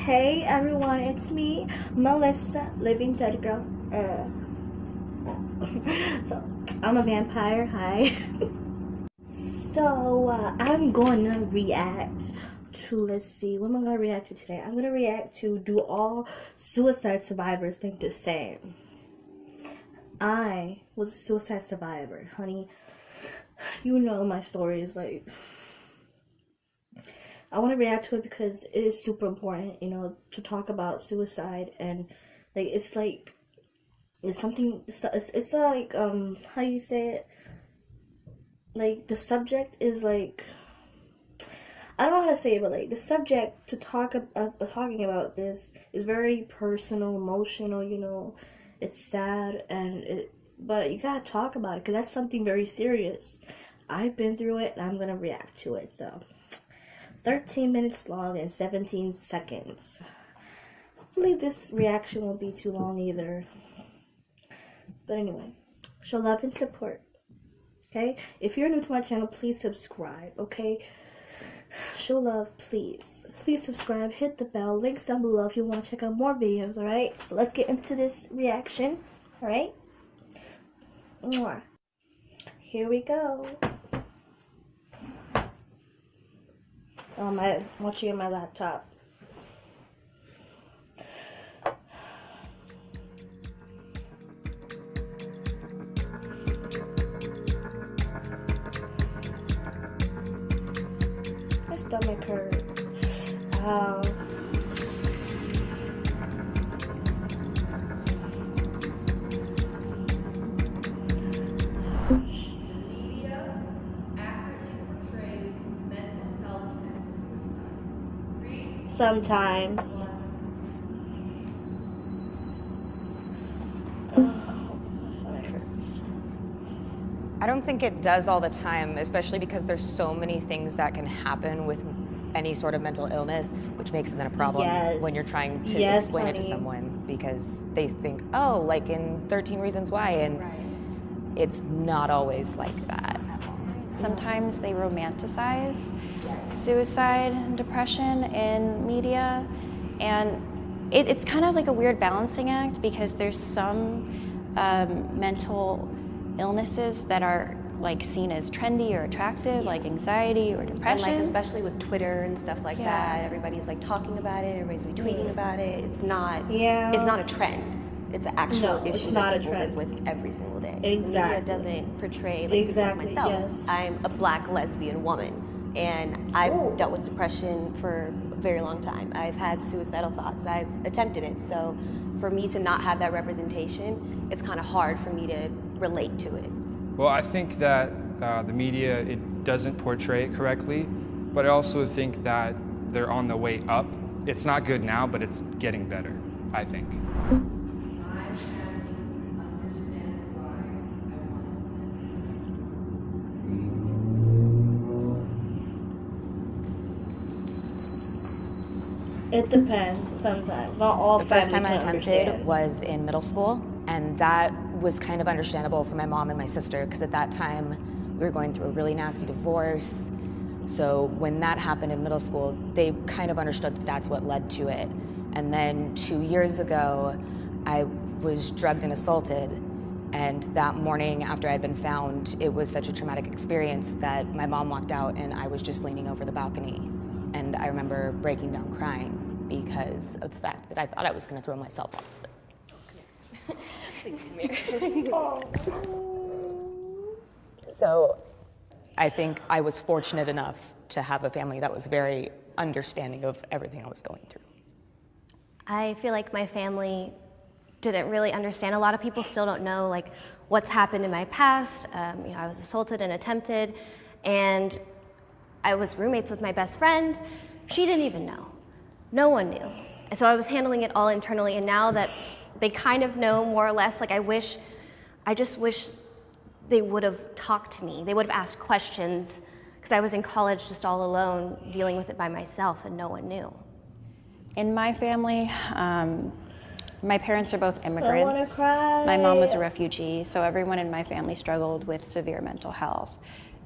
Hey everyone, it's me, Melissa, living dead girl. So I'm a vampire. Hi. So I'm gonna react to. Let's see, what am I gonna react to today? I'm gonna react to "Do All Suicide Survivors Think the Same?" I was a suicide survivor, honey. You know my story is like. I want to react to it because it is super important, to talk about suicide and it's something. It's like how you say it. Like the subject is like, I don't know how to say it, but like the subject to talking about this is very personal, emotional. It's sad but you gotta talk about it because that's something very serious. I've been through it and I'm gonna react to it. So. 13 minutes long and 17 seconds. Hopefully this reaction won't be too long either. But anyway, show love and support. Okay? If you're new to my channel, please subscribe. Okay? Show love, please. Please subscribe, hit the bell, links down below if you want to check out more videos, alright? So let's get into this reaction, alright? Here we go. I'm watching on my laptop. My stomach hurts. Ow. Sometimes. I don't think it does all the time, especially because there's so many things that can happen with any sort of mental illness, which makes it then a problem when you're trying to explain it to someone because they think, oh, like in 13 Reasons Why, and it's not always like that. Sometimes they romanticize suicide and depression in media, and it's kind of like a weird balancing act because there's some mental illnesses that are like seen as trendy or attractive, like anxiety or depression. And like especially with Twitter and stuff like that, everybody's like talking about it, everybody's retweeting about it. It's not a trend. It's an actual issue that people live with every single day. Exactly. The media doesn't portray like people like myself. Yes. I'm a black lesbian woman, and I've dealt with depression for a very long time. I've had suicidal thoughts. I've attempted it. So for me to not have that representation, it's kind of hard for me to relate to it. Well, I think that the media, it doesn't portray it correctly, but I also think that they're on the way up. It's not good now, but it's getting better, I think. It depends sometimes. Not all. The first time I attempted was in middle school, and that was kind of understandable for my mom and my sister because at that time we were going through a really nasty divorce. So when that happened in middle school, they kind of understood that that's what led to it. And then 2 years ago, I was drugged and assaulted. And that morning after I'd been found, it was such a traumatic experience that my mom walked out and I was just leaning over the balcony. And I remember breaking down crying because of the fact that I thought I was gonna throw myself off it. So I think I was fortunate enough to have a family that was very understanding of everything I was going through. I feel like my family didn't really understand. A lot of people still don't know like what's happened in my past. I was assaulted and attempted, and I was roommates with my best friend. She didn't even know. No one knew. And so I was handling it all internally, and now that they kind of know more or less, like I just wish they would have talked to me. They would have asked questions, because I was in college just all alone, dealing with it by myself, and no one knew. In my family, my parents are both immigrants. I wanna cry. My mom was a refugee, so everyone in my family struggled with severe mental health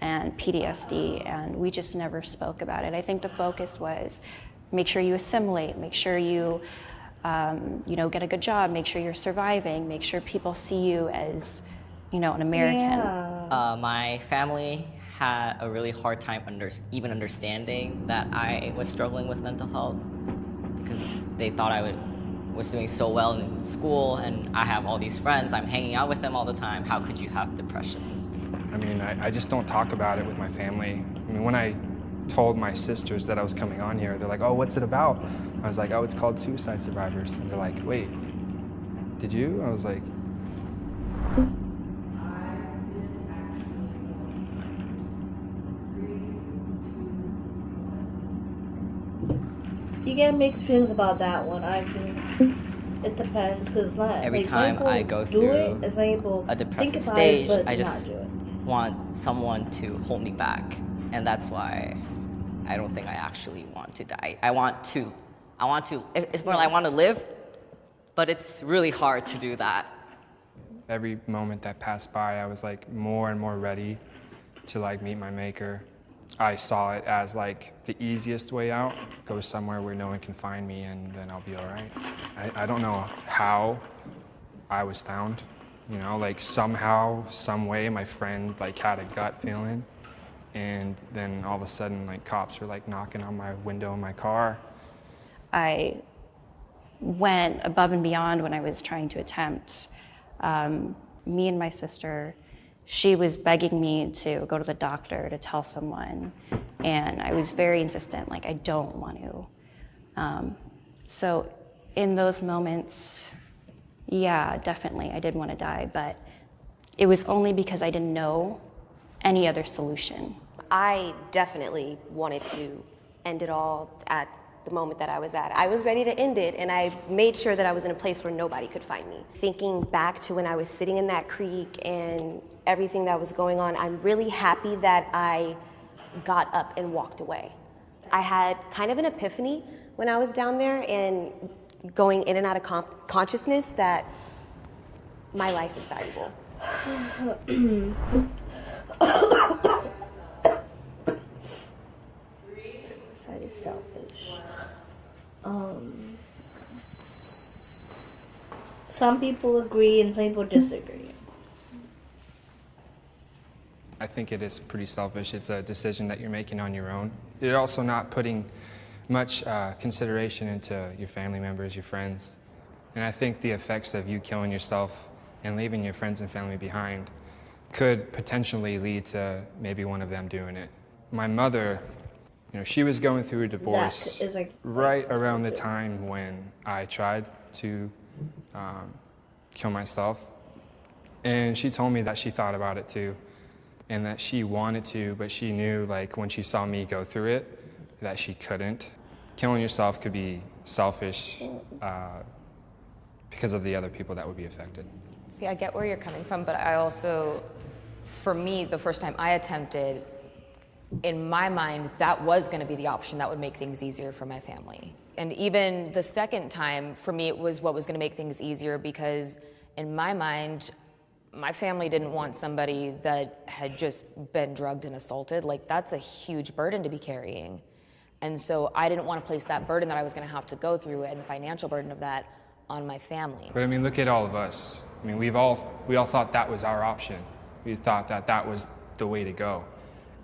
and PTSD, and we just never spoke about it. I think the focus was make sure you assimilate, make sure you, get a good job, make sure you're surviving, make sure people see you as, an American. Yeah. My family had a really hard time even understanding that I was struggling with mental health because they thought I was doing so well in school and I have all these friends, I'm hanging out with them all the time. How could you have depression? I mean, I just don't talk about it with my family. I mean, when I told my sisters that I was coming on here, they're like, oh, what's it about? I was like, oh, it's called Suicide Survivors. And they're like, wait, did you? I was like, You get mixed feelings about that one. I think it depends because not Every like, time some I people go do through it, it's like people a think depressive about stage, it, but I not just do it. want someone to hold me back. And that's why I don't think I actually want to die. I want to, it's more like I want to live, but it's really hard to do that. every moment that passed by, I was like more and more ready to like meet my maker. I saw it as like the easiest way out, go somewhere where no one can find me and then I'll be all right. I don't know how I was found, like somehow, some way my friend like had a gut feeling and then all of a sudden like cops were like knocking on my window in my car. I went above and beyond when I was trying to attempt. Me and my sister, she was begging me to go to the doctor to tell someone, and I was very insistent, like I don't want to. So in those moments, yeah, definitely, I did want to die, but it was only because I didn't know any other solution. I definitely wanted to end it all at the moment that I was at. I was ready to end it, and I made sure that I was in a place where nobody could find me. Thinking back to when I was sitting in that creek and everything that was going on, I'm really happy that I got up and walked away. I had kind of an epiphany when I was down there and going in and out of consciousness that my life is valuable. Suicide is selfish. Some people agree and some people disagree. I think it is pretty selfish. It's a decision that you're making on your own. You're also not putting much consideration into your family members, your friends. And I think the effects of you killing yourself and leaving your friends and family behind could potentially lead to maybe one of them doing it. My mother, she was going through a divorce That is like right around the time when I tried to kill myself. And she told me that she thought about it too, and that she wanted to, but she knew like when she saw me go through it, that she couldn't. Killing yourself could be selfish because of the other people that would be affected. See, I get where you're coming from, but I also, for me, the first time I attempted, in my mind, that was going to be the option that would make things easier for my family. And even the second time, for me, it was what was going to make things easier because in my mind, my family didn't want somebody that had just been drugged and assaulted. Like, that's a huge burden to be carrying. And so I didn't want to place that burden that I was going to have to go through and the financial burden of that on my family. But I mean, look at all of us. I mean, we all thought that was our option. We thought that that was the way to go.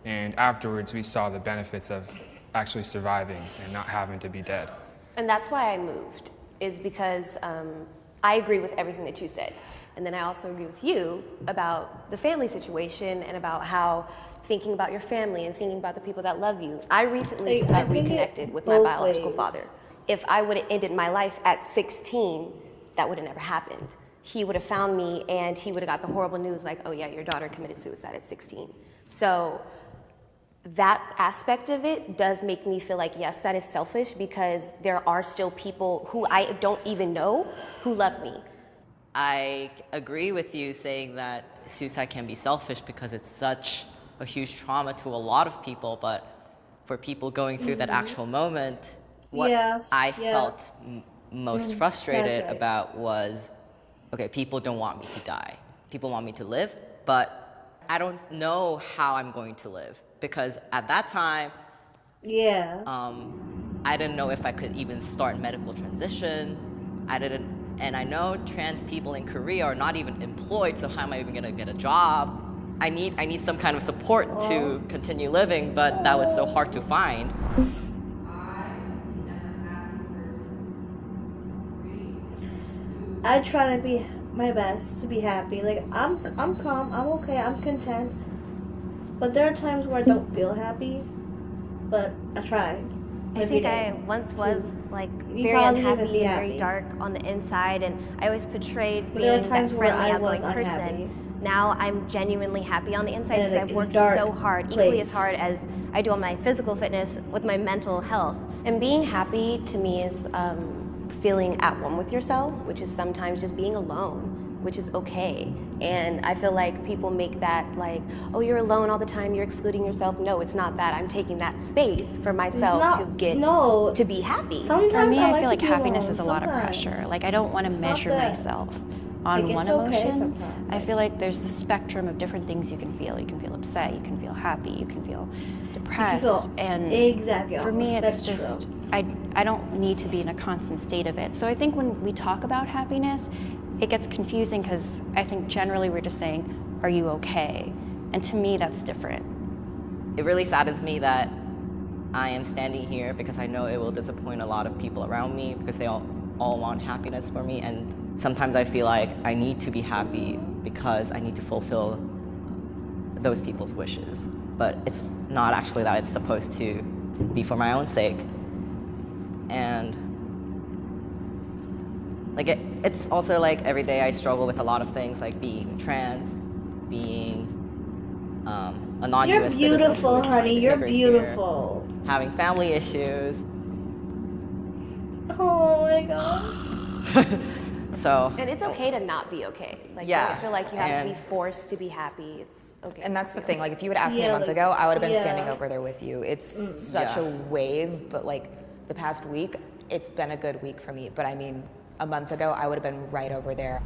And afterwards, we saw the benefits of actually surviving and not having to be dead. And that's why I moved, is because I agree with everything that you said. And then I also agree with you about the family situation and about how thinking about your family and thinking about the people that love you. I recently just got reconnected with my biological father. If I would have ended my life at 16, that would have never happened. He would have found me and he would have got the horrible news like, oh yeah, your daughter committed suicide at 16. So that aspect of it does make me feel like, yes, that is selfish because there are still people who I don't even know who love me. I agree with you saying that suicide can be selfish because it's such a huge trauma to a lot of people, but for people going through that actual moment, what I felt most frustrated about was, okay, people don't want me to die. People want me to live, but I don't know how I'm going to live because at that time, I didn't know if I could even start medical transition. And I know trans people in Korea are not even employed, so how am I even gonna get a job? I need some kind of support to continue living, but that was so hard to find. I try to be my best to be happy. Like I'm calm, I'm okay, I'm content. But there are times where I don't feel happy, but I try. I think I once was like Be very positive and unhappy be and very happy. dark on the inside, and I always portrayed But there are being that times where friendly, I was outgoing unhappy. person. Now I'm genuinely happy on the inside And, because like, I've in worked dark so hard, equally as place. hard as I do on my physical fitness with my mental health. And being happy to me is feeling at one with yourself, which is sometimes just being alone, which is okay. And I feel like people make that like, oh, you're alone all the time, you're excluding yourself. No, it's not that. I'm taking that space for myself not- to get no. to be happy. Sometimes For me, I like feel to like be happiness alone, is a lot of sometimes. pressure. Like, I don't want to It's not measure that. myself on Like, one it's okay emotion. sometimes. I feel like there's the spectrum of different things you can feel. You can feel upset, you can feel happy, you can feel depressed. And exactly for on me, the it's spectrum. just, I don't need to be in a constant state of it. So I think when we talk about happiness, it gets confusing because I think generally we're just saying, are you okay? And to me, that's different. It really saddens me that I am standing here because I know it will disappoint a lot of people around me because they all want happiness for me. And sometimes I feel like I need to be happy because I need to fulfill those people's wishes. But it's not actually that. It's supposed to be for my own sake. And like it's also like every day I struggle with a lot of things, like being trans, being a non-US You're citizen beautiful, who's trying honey. to You're immigrate here, beautiful. having family issues. Oh my god. So And it's okay to not be okay. Like, Yeah, don't feel like you have to be and- forced to be happy. It's okay. And that's the thing, like if you would ask me Yeah, a month like- ago, I would have been yeah. standing over there with you. It's such Yeah. a wave, but like the past week, it's been a good week for me. But I mean, a month ago, I would have been right over there.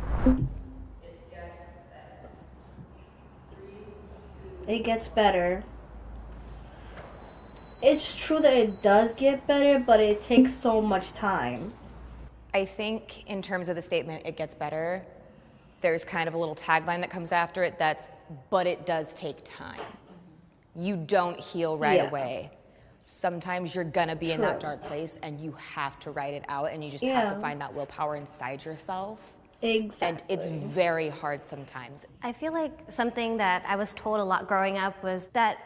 It gets better. It's true that it does get better, but it takes so much time. I think in terms of the statement, it gets better, there's kind of a little tagline that comes after it that's, but it does take time. You don't heal right Yeah. away. Sometimes you're gonna be in that True. dark place and you have to write it out and you just have to Yeah. find that willpower inside yourself. Exactly. And it's very hard sometimes. I feel like something that I was told a lot growing up was that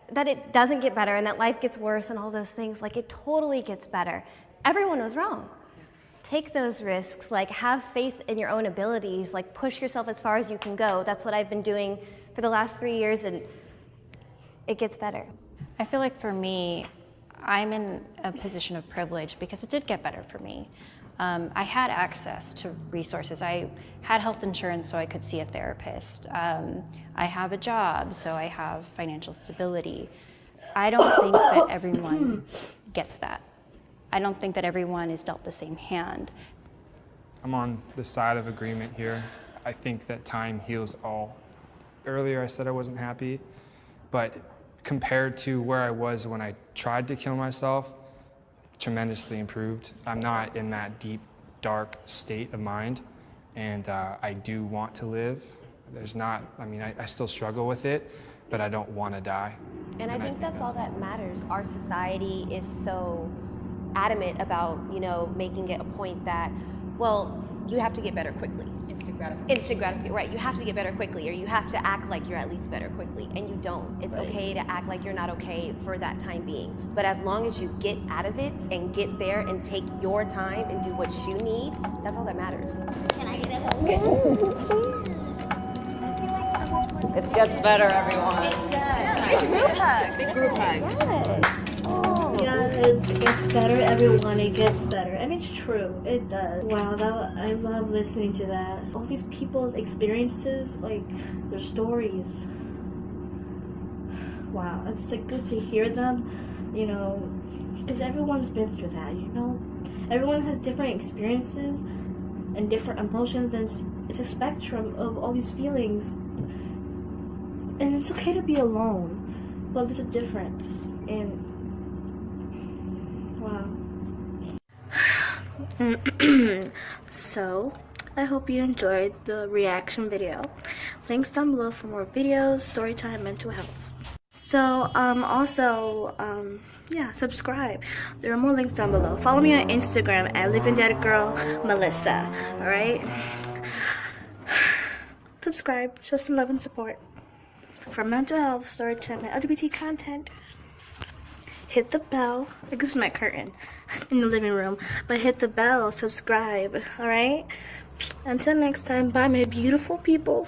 it doesn't get better and that life gets worse and all those things. Like, it totally gets better. Everyone was wrong. Take those risks, like have faith in your own abilities, like push yourself as far as you can go. That's what I've been doing for the last 3 years, and it gets better. I feel like for me, I'm in a position of privilege because it did get better for me. I had access to resources. I had health insurance so I could see a therapist. I have a job, so I have financial stability. I don't think that everyone gets that. I don't think that everyone is dealt the same hand. I'm on the side of agreement here. I think that time heals all. Earlier I said I wasn't happy, but compared to where I was when I tried to kill myself, tremendously improved. I'm not in that deep, dark state of mind, and I do want to live. I still struggle with it, but I don't want to die. And I think that's all that matters. Our society is so adamant about, making it a point that, well, you have to get better quickly. Instant gratification. Instant gratification, right? You have to get better quickly, or you have to act like you're at least better quickly, and you don't. It's okay to act like you're not okay for that time being. But as long as you get out of it and get there and take your time and do what you need, that's all that matters. Can I get a hug? it gets better, everyone. Big group hug. Yeah, it gets better, everyone. It gets better. And it's true. It does. Wow, I love listening to that. All these people's experiences, like their stories. Wow, it's like good to hear them, because everyone's been through that, Everyone has different experiences and different emotions, and it's a spectrum of all these feelings. And it's okay to be alone, but there's a difference. And wow. So, I hope you enjoyed the reaction video. Links down below for more videos, story time, mental health. So, yeah, subscribe. There are more links down below. Follow me on Instagram at LivingDeadGirlMelissa. Alright? Subscribe. Show some love and support. For mental health, story time, and LGBT content. Hit the bell. I guess my curtain in the living room. But hit the bell. Subscribe. Alright? Until next time, bye, my beautiful people.